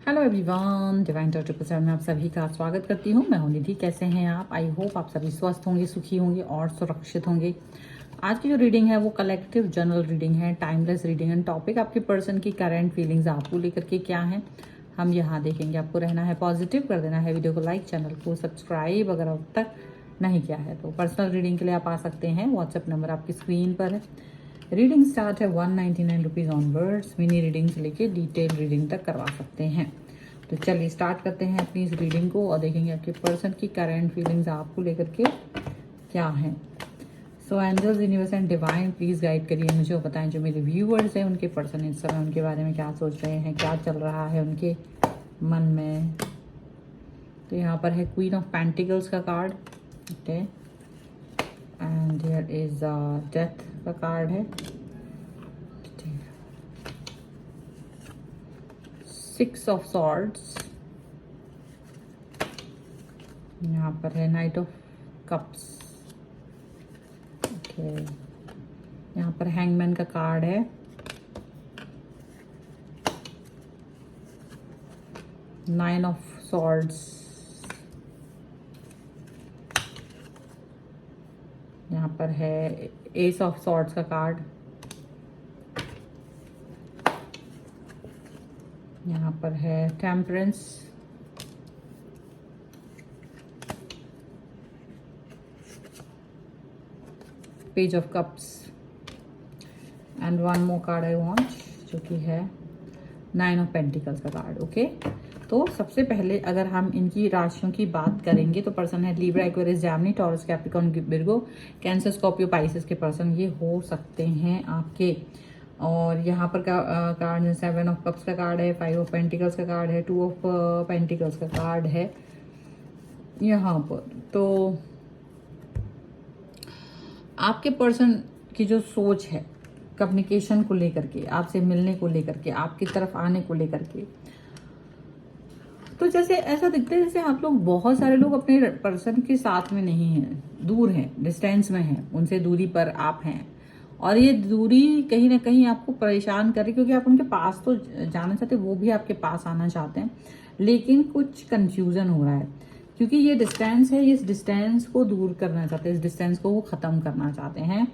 Hello everyone, divine talk 7 में आप सभी का स्वागत करती हूँ। मैं हूँ निधि। कैसे हैं आप? आई होप आप सभी स्वस्थ होंगे, सुखी होंगे और सुरक्षित होंगे। आज की जो रीडिंग है वो कलेक्टिव जनरल रीडिंग है, टाइमलेस रीडिंग एंड टॉपिक आपके पर्सन की करंट फीलिंग्स आपको लेकर के क्या है हम यहाँ देखेंगे। आपको रहना है पॉजिटिव, कर देना है वीडियो को लाइक, चैनल को सब्सक्राइब अगर अब तक नहीं किया है तो। पर्सनल रीडिंग के लिए आप आ सकते हैं, व्हाट्सएप नंबर आपकी स्क्रीन पर है। रीडिंग स्टार्ट है 199 रुपीज़ ऑनवर्ड्स। मिनी रीडिंग से लेके डिटेल रीडिंग तक करवा सकते हैं। तो चलिए स्टार्ट करते हैं अपनी इस रीडिंग को और देखेंगे आपके पर्सन की करंट फीलिंग्स आपको लेकर के क्या है। So angels, universe and divine please guide करिए मुझे और बताएं जो मेरे व्यूअर्स हैं उनके पर्सन इस समय उनके बारे में क्या सोच रहे हैं, क्या चल रहा है उनके मन में। तो यहाँ पर है क्वीन ऑफ पेंटिकल्स का card, okay, and here is death का कार्ड है, 6 ऑफ सॉर्ड्स, यहाँ पर है नाइट ऑफ कप्स, ओके, यहाँ पर हैंगमैन का कार्ड है, नाइन ऑफ सॉर्ड्स, यहाँ पर है एस ऑफ सॉर्ड्स का कार्ड, यहाँ पर है temperance, page of cups and one more card I want जो कि है 9 ऑफ पेंटिकल्स का कार्ड, ओके। तो सबसे पहले अगर हम इनकी राशियों की बात करेंगे तो पर्सन है Libra, Aquarius, Gemini, taurus, Capricorn, Virgo, cancer, Scorpio, Pisces के पर्सन ये हो सकते हैं आपके। और यहाँ पर कार्ड 7 ऑफ कप्स का कार्ड है, 5 ऑफ पेंटिकल्स का कार्ड है, 2 ऑफ पेंटिकल्स का कार्ड है यहाँ पर। तो आपके पर्सन की जो सोच है कम्युनिकेशन को लेकर के, आपसे मिलने को लेकर के, आपकी तरफ आने को लेकर के, तो जैसे ऐसा दिखता है जैसे आप लोग, बहुत सारे लोग अपने पर्सन के साथ में नहीं हैं, दूर हैं, डिस्टेंस में हैं, उनसे दूरी पर आप हैं। और ये दूरी कहीं ना कहीं आपको परेशान कर रही है क्योंकि आप उनके पास तो जाना चाहते हैं, वो भी आपके पास आना चाहते हैं, लेकिन कुछ कंफ्यूजन हो रहा है क्योंकि ये डिस्टेंस है, इस डिस्टेंस को दूर करना चाहते हैं, इस डिस्टेंस को वो ख़त्म करना चाहते हैं,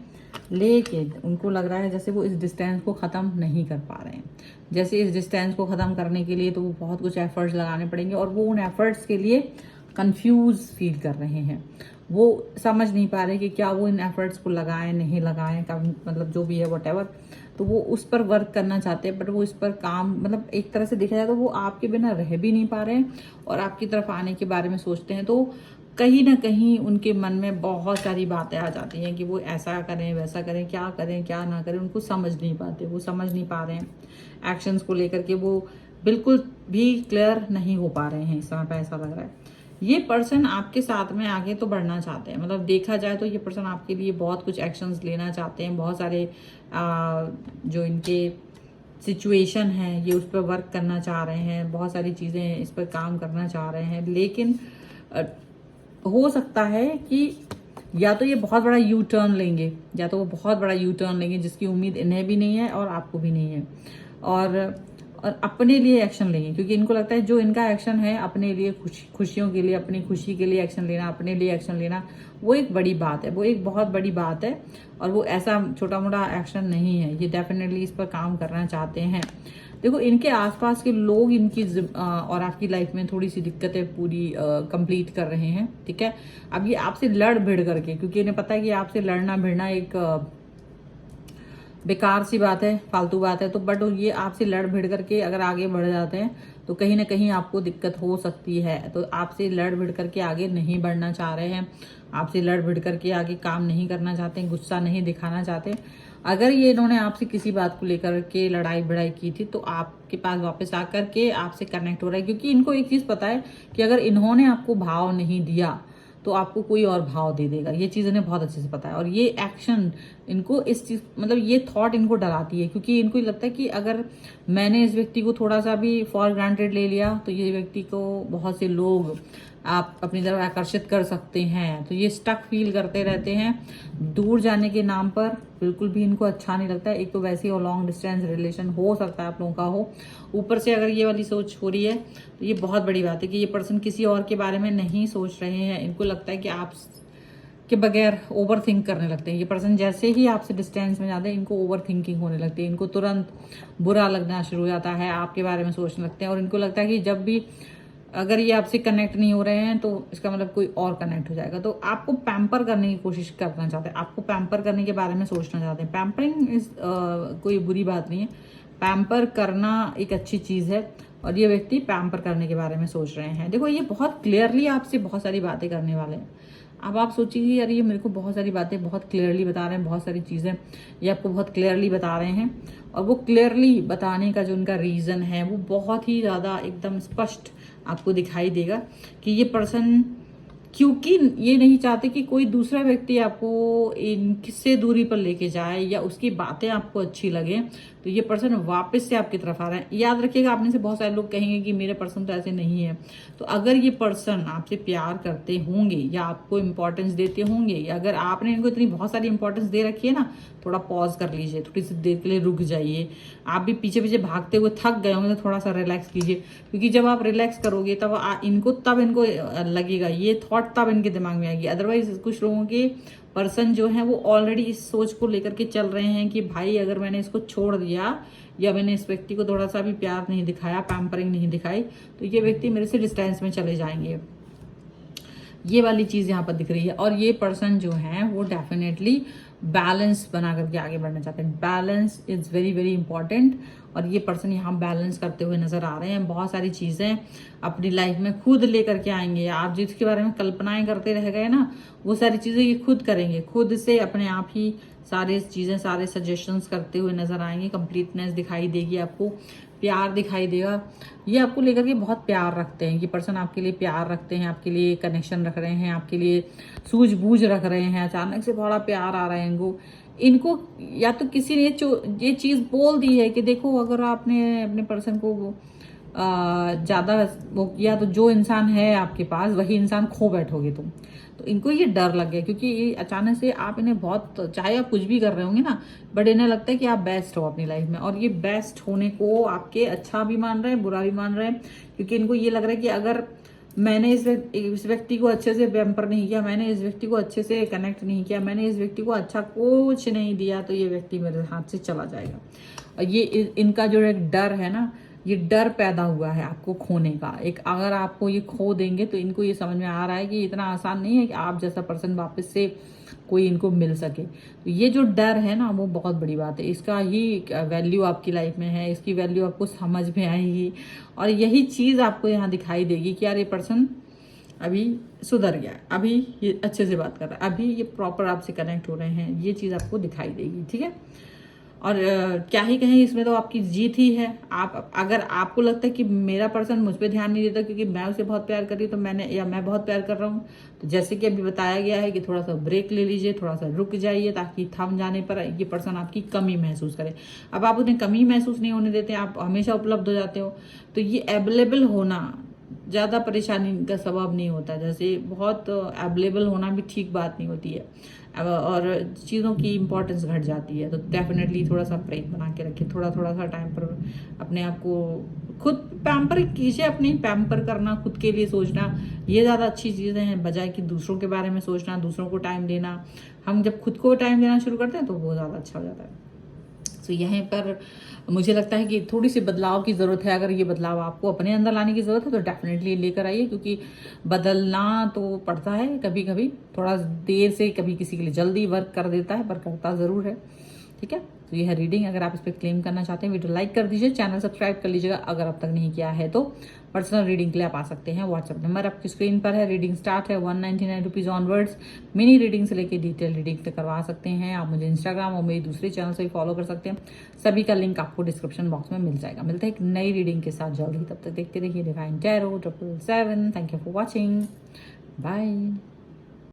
लेकिन उनको लग रहा है जैसे वो इस डिस्टेंस को ख़त्म नहीं कर पा रहे हैं। जैसे इस डिस्टेंस को ख़त्म करने के लिए तो वो बहुत कुछ एफर्ट्स लगाने पड़ेंगे और वो उन एफर्ट्स के लिए कंफ्यूज फील कर रहे हैं। वो समझ नहीं पा रहे कि क्या वो इन एफर्ट्स को लगाएं नहीं लगाएं, मतलब जो भी है व्हाटएवर, तो वो उस पर वर्क करना चाहते हैं, बट वो इस पर काम, मतलब एक तरह से देखा जाए तो वो आपके बिना रह भी नहीं पा रहे हैं और आपकी तरफ आने के बारे में सोचते हैं। तो कहीं ना कहीं उनके मन में बहुत सारी बातें आ जाती हैं कि वो ऐसा करें वैसा करें क्या ना करें, उनको समझ नहीं पाते, वो समझ नहीं पा रहे हैं एक्शंस को लेकर के, वो बिल्कुल भी क्लियर नहीं हो पा रहे हैं इस समय पे, ऐसा लग रहा है। ये पर्सन आपके साथ में आगे तो बढ़ना चाहते हैं, मतलब देखा जाए तो ये पर्सन आपके लिए बहुत कुछ एक्शंस लेना चाहते हैं, बहुत सारे जो इनके सिचुएशन है ये उस पर वर्क करना चाह रहे हैं, बहुत सारी चीज़ें इस पर काम करना चाह रहे हैं, लेकिन हो सकता है कि या तो ये बहुत बड़ा यू टर्न लेंगे, या तो वो बहुत बड़ा यू टर्न लेंगे जिसकी उम्मीद इन्हें भी नहीं है और आपको भी नहीं है, और अपने लिए एक्शन लेंगे क्योंकि इनको लगता है जो इनका एक्शन है अपने लिए, खुशियों के लिए, अपनी खुशी के लिए एक्शन लेना, अपने लिए एक्शन लेना, वो एक बड़ी बात है, वो एक बहुत बड़ी बात है और वो ऐसा छोटा मोटा एक्शन नहीं है। ये डेफिनेटली इस पर काम करना चाहते हैं। देखो इनके आसपास के लोग इनकी और आपकी लाइफ में थोड़ी सी दिक्कतें पूरी कंप्लीट कर रहे हैं, ठीक है। अब ये आपसे लड़ भिड़ करके, क्योंकि इन्हें पता है कि आपसे लड़ना भिड़ना एक बेकार सी बात है, फालतू बात है, तो बट ये आपसे लड़ भिड़ करके अगर आगे बढ़ जाते हैं तो कहीं ना कहीं आपको दिक्कत हो सकती है। तो आपसे लड़ भिड़ करके आगे नहीं बढ़ना चाह रहे हैं, आपसे लड़ भिड़ करके आगे काम नहीं करना चाहते, गुस्सा नहीं दिखाना चाहते। अगर ये इन्होंने आपसे किसी बात को लेकर के लड़ाई भिड़ाई की थी तो आपके पास वापस आकर के आपसे कनेक्ट हो रहा है, क्योंकि इनको एक चीज़ पता है कि अगर इन्होंने आपको भाव नहीं दिया तो आपको कोई और भाव दे देगा। ये चीज़ इन्हें बहुत अच्छे से पता है और ये एक्शन इनको इस चीज़, मतलब ये थॉट इनको डराती है क्योंकि इनको लगता है कि अगर मैंने इस व्यक्ति को थोड़ा सा भी फॉर ग्रांटेड ले लिया तो ये व्यक्ति को बहुत से लोग आप अपनी तरफ आकर्षित कर सकते हैं। तो ये स्टक फील करते रहते हैं, दूर जाने के नाम पर बिल्कुल भी इनको अच्छा नहीं लगता है। एक तो वैसे ही लॉन्ग डिस्टेंस रिलेशन हो सकता है आप लोगों का हो, ऊपर से अगर ये वाली सोच हो रही है तो ये बहुत बड़ी बात है कि ये पर्सन किसी और के बारे में नहीं सोच रहे हैं। इनको लगता है कि आप के बगैर ओवर थिंक करने लगते हैं। ये पर्सन जैसे ही आपसे डिस्टेंस में जाते हैं इनको ओवर थिंकिंग होने लगती है, इनको तुरंत बुरा लगना शुरू हो जाता है, आपके बारे में सोचने लगते हैं। और इनको लगता है कि जब भी अगर ये आपसे कनेक्ट नहीं हो रहे हैं तो इसका मतलब कोई और कनेक्ट हो जाएगा। तो आपको पैम्पर करने की कोशिश करना चाहते हैं, आपको पैम्पर करने के बारे में सोचना चाहते हैं। पैम्परिंग इज कोई बुरी बात नहीं है, पैम्पर करना एक अच्छी चीज़ है। और ये व्यक्ति पैम्पर करने के बारे में सोच रहे हैं। देखो ये बहुत क्लियरली आपसे बहुत सारी बातें करने वाले हैं। अब आप सोचिए यार ये मेरे को बहुत सारी बातें बहुत क्लियरली बता रहे हैं, बहुत सारी चीज़ें ये आपको बहुत क्लियरली बता रहे हैं। और वो क्लियरली बताने का जो उनका रीज़न है वो बहुत ही ज़्यादा एकदम स्पष्ट आपको दिखाई देगा कि ये पर्सन क्योंकि ये नहीं चाहते कि कोई दूसरा व्यक्ति आपको इनसे दूरी पर लेके जाए या उसकी बातें आपको अच्छी लगे। तो ये पर्सन वापस से आपकी तरफ आ रहा है। याद रखिएगा, आपने से बहुत सारे लोग कहेंगे कि मेरे पर्सन तो ऐसे नहीं है। तो अगर ये पर्सन आपसे प्यार करते होंगे या आपको इंपॉर्टेंस देते होंगे, या अगर आपने इनको इतनी बहुत सारी इंपॉर्टेंस दे रखी है ना, थोड़ा पॉज कर लीजिए, थोड़ी सी देर के लिए रुक जाइए। आप भी पीछे पीछे भागते हुए थक गए होंगे तो थोड़ा सा रिलैक्स कीजिए, क्योंकि जब आप रिलैक्स करोगे तब इनको लगेगा, ये थॉट तब इनके दिमाग में आएगी। अदरवाइज कुछ लोगों के पर्सन जो है वो ऑलरेडी इस सोच को लेकर के चल रहे हैं कि भाई अगर मैंने इसको छोड़ दिया या मैंने इस व्यक्ति को थोड़ा सा भी प्यार नहीं दिखाया, पैम्परिंग नहीं दिखाई, तो ये व्यक्ति मेरे से डिस्टेंस में चले जाएंगे। ये वाली चीज यहाँ पर दिख रही है। और ये पर्सन जो है वो डेफिनेटली बैलेंस बना करके आगे बढ़ना चाहते हैं। Balance is very very important. और ये पर्सन यहाँ बैलेंस करते हुए नजर आ रहे हैं। बहुत सारी चीजें अपनी लाइफ में खुद लेकर के आएंगे। आप जिसके बारे में कल्पनाएं करते रह गए ना, वो सारी चीजें ये खुद करेंगे, खुद से अपने आप ही सारी चीजें, सारे सजेशंस करते हुए नजर आएंगे। कंप्लीटनेस दिखाई देगी आपको, प्यार दिखाई देगा। ये आपको लेकर के बहुत प्यार रखते हैं। ये पर्सन आपके लिए प्यार रखते हैं, आपके लिए कनेक्शन रख रहे हैं, आपके लिए सूझबूझ रख रहे हैं। अचानक से बड़ा प्यार आ रहा है इनको या तो किसी ने ये चीज बोल दी है कि देखो अगर आपने अपने पर्सन को ज्यादा वो किया तो जो इंसान है आपके पास वही इंसान खो बैठोगे तुम। तो इनको ये डर लग गया, क्योंकि ये अचानक से आप इन्हें बहुत, चाहे आप कुछ भी कर रहे होंगे ना, बट इन्हें लगता है कि आप बेस्ट हो अपनी लाइफ में। और ये बेस्ट होने को आपके अच्छा भी मान रहे हैं, बुरा भी मान रहे हैं, क्योंकि इनको ये लग रहा है कि अगर मैंने इस व्यक्ति को अच्छे से पैम्पर नहीं किया, मैंने इस व्यक्ति को अच्छे से कनेक्ट नहीं किया, मैंने इस व्यक्ति को अच्छा कुछ नहीं दिया, तो ये व्यक्ति मेरे हाथ से चला जाएगा। और ये इनका जो एक डर है ना, ये डर पैदा हुआ है आपको खोने का। एक अगर आपको ये खो देंगे तो इनको ये समझ में आ रहा है कि इतना आसान नहीं है कि आप जैसा पर्सन वापस से कोई इनको मिल सके। तो ये जो डर है ना वो बहुत बड़ी बात है। इसका ही वैल्यू आपकी लाइफ में है, इसकी वैल्यू आपको समझ में आएगी। और यही चीज आपको यहाँ दिखाई देगी कि यार ये पर्सन अभी सुधर गया, अभी ये अच्छे से बात कर रहा है, अभी ये प्रॉपर आपसे कनेक्ट हो रहे हैं। ये चीज आपको दिखाई देगी, ठीक है। और क्या ही कहें, इसमें तो आपकी जीत ही है। आप अगर आपको लगता है कि मेरा पर्सन मुझ पर ध्यान नहीं देता क्योंकि मैं उसे बहुत प्यार कर रही हूँ, तो मैं बहुत प्यार कर रहा हूँ, तो जैसे कि अभी बताया गया है कि थोड़ा सा ब्रेक ले लीजिए, थोड़ा सा रुक जाइए, ताकि थम जाने पर ये पर्सन आपकी कमी महसूस करे। अब आप उन्हें कमी महसूस नहीं होने देते, आप हमेशा उपलब्ध हो जाते हो, तो ये अवेलेबल होना ज़्यादा परेशानी का सबब नहीं होता। जैसे बहुत अवेलेबल होना भी ठीक बात नहीं होती है, और चीज़ों की इम्पोर्टेंस घट जाती है। तो डेफिनेटली थोड़ा सा ब्रेक बना के रखिए, थोड़ा सा टाइम पर अपने आप को खुद पैम्पर कीजिए। अपनी पैम्पर करना, खुद के लिए सोचना, ये ज़्यादा अच्छी चीज़ें हैं बजाय कि दूसरों के बारे में सोचना, दूसरों को टाइम देना। हम जब खुद को टाइम देना शुरू करते हैं तो वो ज़्यादा अच्छा हो जाता है। तो यहीं पर मुझे लगता है कि थोड़ी सी बदलाव की ज़रूरत है। अगर ये बदलाव आपको अपने अंदर लाने की ज़रूरत है तो डेफिनेटली लेकर आइए, क्योंकि बदलना तो पड़ता है कभी कभी, थोड़ा देर से, कभी किसी के लिए जल्दी वर्क कर देता है पर करता ज़रूर है, ठीक है। तो ये है रीडिंग। अगर आप इस पर क्लेम करना चाहते हैं वीडियो लाइक कर दीजिए, चैनल सब्सक्राइब कर लीजिएगा अगर अब तक नहीं किया है तो। पर्सनल रीडिंग के लिए आप आ सकते हैं, व्हाट्सएप नंबर आपकी स्क्रीन पर है। रीडिंग स्टार्ट है 199 रुपीज़ ऑनवर्ड्स। मिनी रीडिंग से लेकर डिटेल रीडिंग तक करवा सकते हैं। आप मुझे इंस्टाग्राम और मेरे दूसरे चैनल से भी फॉलो कर सकते हैं, सभी का लिंक आपको डिस्क्रिप्शन बॉक्स में मिल जाएगा। मिलते हैं एक नई रीडिंग के साथ जल्द ही, तब तक देखते रहिए divine tarot 777। Thank you for watching, bye.